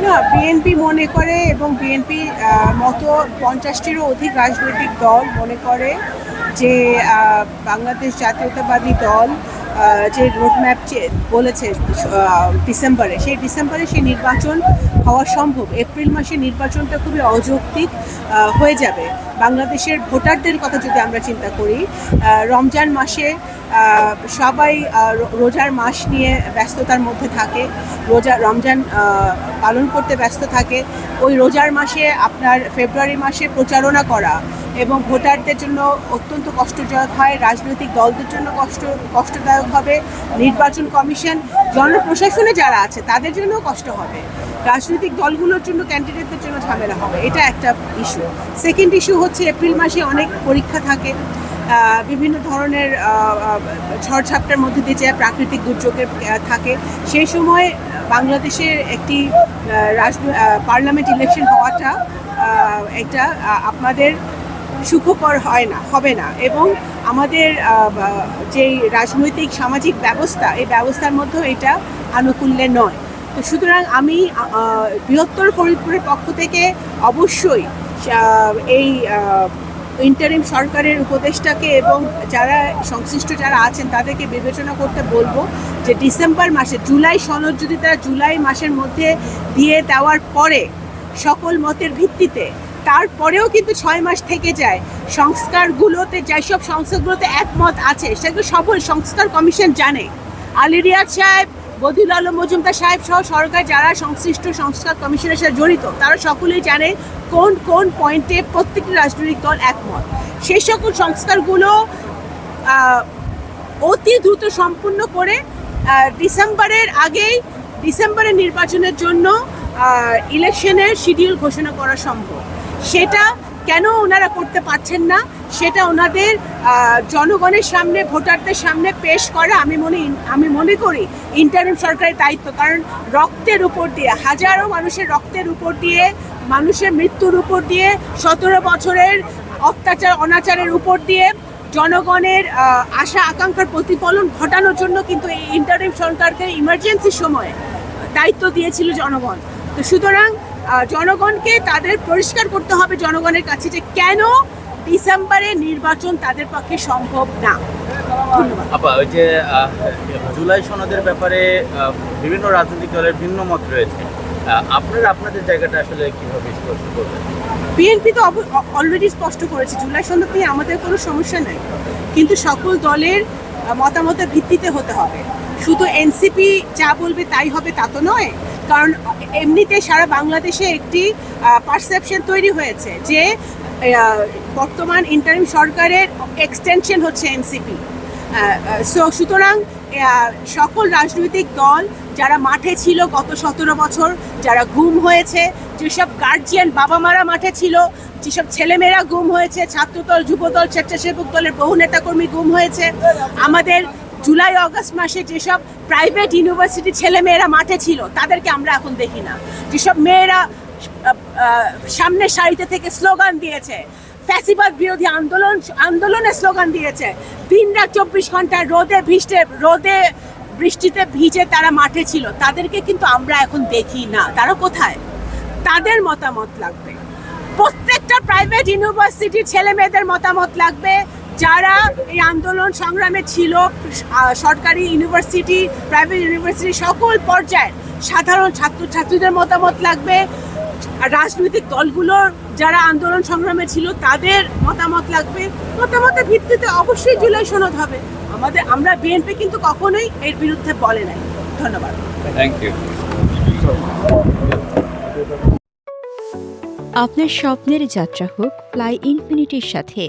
না, বিএনপি মনে করে এবং বিএনপি মতো 50টিরও অধিক রাজনৈতিক দল মনে করে যে বাংলাদেশ জাতীয়তাবাদী দল যে রোডম্যাপ বলেছে ডিসেম্বরে, সেই নির্বাচন হওয়া সম্ভব। এপ্রিল মাসে নির্বাচনটা খুবই অযৌক্তিক হয়ে যাবে। বাংলাদেশের ভোটারদের কথা যদি আমরা চিন্তা করি, রমজান মাসে সবাই রোজার মাস নিয়ে ব্যস্ততার মধ্যে থাকে, রমজান পালন করতে ব্যস্ত থাকে। ওই রোজার মাসে আপনার ফেব্রুয়ারি মাসে প্রচারণা করা এবং ভোটারদের জন্য অত্যন্ত কষ্টদায়ক হয়, রাজনৈতিক দলদের জন্য কষ্টদায়ক হবে, নির্বাচন কমিশন, জনপ্রশাসনে যারা আছে তাদের জন্য কষ্ট হবে, রাজনৈতিক দলগুলোর জন্য, ক্যান্ডিডেটদের জন্য ঝামেলা হবে। এটা একটা ইস্যু। সেকেন্ড ইস্যু হচ্ছে এপ্রিল মাসে অনেক পরীক্ষা থাকে, বিভিন্ন ধরনের ঝড়ঝাপটার মধ্যে দিয়ে যায়, প্রাকৃতিক দুর্যোগের থাকে। সেই সময় বাংলাদেশের একটি পার্লামেন্ট ইলেকশন হওয়াটা এটা আপনাদের সুখকর হবে না এবং আমাদের যেই রাজনৈতিক সামাজিক ব্যবস্থা, এই ব্যবস্থার মধ্যেও এটা আনুকূল্যে নয়। তো সুতরাং আমি বৃহত্তর ফরিদপুরের পক্ষ থেকে অবশ্যই এই ইন্টারিম সরকারের উপদেষ্টাকে এবং যারা সংশ্লিষ্ট যারা আছেন তাদেরকে বিবেচনা করতে বলবো যে ডিসেম্বর মাসে, জুলাই সনদ যদি তারা জুলাই মাসের মধ্যে দিয়ে দেওয়ার পরে সকল মতের ভিত্তিতে, তারপরেও কিন্তু 6 মাস থেকে যায়, সংস্কারগুলোতে যেসব সংস্কারগুলোতে একমত আছে সেগুলো সকল সংস্কার কমিশন জানে। আলী রিয়াদ সাহেব, বদিউল আলম মজুমদার সাহেব সহ সরকার যারা সংশ্লিষ্ট সংস্কার কমিশনের সাথে জড়িত তারা সকলেই জানে কোন কোন পয়েন্টে প্রত্যেকটি রাজনৈতিক দল একমত। সেই সকল সংস্কারগুলো অতি দ্রুত সম্পূর্ণ করে ডিসেম্বরের আগেই, ডিসেম্বরের নির্বাচনের জন্য ইলেকশনের শিডিউল ঘোষণা করা সম্ভব। সেটা কেন ওনারা করতে পারছেন না, সেটা ওনাদের জনগণের সামনে, ভোটারদের সামনে পেশ করা আমি মনে করি ইন্টারিম সরকারের দায়িত্ব। কারণ রক্তের উপর দিয়ে, হাজারো মানুষের রক্তের উপর দিয়ে, মানুষের মৃত্যুর উপর দিয়ে, 17 বছরের অত্যাচার অনাচারের উপর দিয়ে জনগণের আশা আকাঙ্ক্ষার প্রতিফলন ঘটানোর জন্য কিন্তু এই ইন্টারিম সরকারকে ইমার্জেন্সির সময়ে দায়িত্ব দিয়েছিল জনগণ। তো সুতরাং জনগণকে তাদের পরিষ্কার করতে হবে জনগণের কাছে যে কেন ডিসেম্বরে নির্বাচন তাদের পক্ষে সম্ভব না। আপা, ওই যে জুলাই সনদের ব্যাপারে বিভিন্ন রাজনৈতিক দলের ভিন্ন মত রয়েছে, আপনাদের জায়গাটা আসলে কিভাবে স্পষ্ট করবেন? বিএনপি তো অলরেডি স্পষ্ট করেছে জুলাই সনদ নিয়ে আমাদের কোনো সমস্যা নেই, কিন্তু সকল দলের মতামতের ভিত্তিতে হতে হবে। শুধু এনসিপি যা বলবে তাই হবে তা তো নয়, কারণ এমনিতে সারা বাংলাদেশে একটি পারসেপশন তৈরি হয়েছে যে বর্তমান ইন্টারিম সরকারের এক্সটেনশন হচ্ছে এনসিপি। সুতরাং সকল রাজনৈতিক দল যারা মাঠে ছিল গত 17 বছর, যারা গুম হয়েছে, যেসব গার্জিয়ান বাবা মারা মাঠে ছিল, যেসব ছেলেমেয়েরা গুম হয়েছে, ছাত্রদল, যুবদল, স্বেচ্ছাসেবক দলের বহু নেতাকর্মী গুম হয়েছে, আমাদের জুলাই অগস্ট মাসে যেসব প্রাইভেট ইউনিভার্সিটি ছেলেমেয়েরা মাঠে ছিল তাদেরকে আমরা এখন দেখি না। যেসব মেয়েরা সামনের সারিতে থেকে স্লোগান দিয়েছে, ফ্যাসিবাদ বিরোধী আন্দোলনের স্লোগান দিয়েছে, দিনরাত 24 ঘন্টা রোদে বৃষ্টিতে ভিজে তারা মাঠে ছিল, তাদেরকে কিন্তু আমরা এখন দেখি না। তারা কোথায়? তাদের মতামত লাগবে, প্রত্যেকটা প্রাইভেট ইউনিভার্সিটির ছেলে মেয়েদের মতামত লাগবে, যারা এই আন্দোলন সংগ্রামে ছিল, সরকারি ইউনিভার্সিটি, প্রাইভেট ইউনিভার্সিটি সকল পর্যায়ের সাধারণ ছাত্রছাত্রীদের মতামত লাগবে, রাজনৈতিক দলগুলোর যারা আন্দোলন সংগ্রামে ছিল তাদের মতামত লাগবে। মতামতের ভিত্তিতে অবশ্যই জুলাই সনদ হবে। আমরা বিএনপি কিন্তু কখনোই এর বিরুদ্ধে বলে নাই। ধন্যবাদ। Thank you. আপনার স্বপ্নের যাত্রা হোক ফ্লাই ইনফিনিটির সাথে।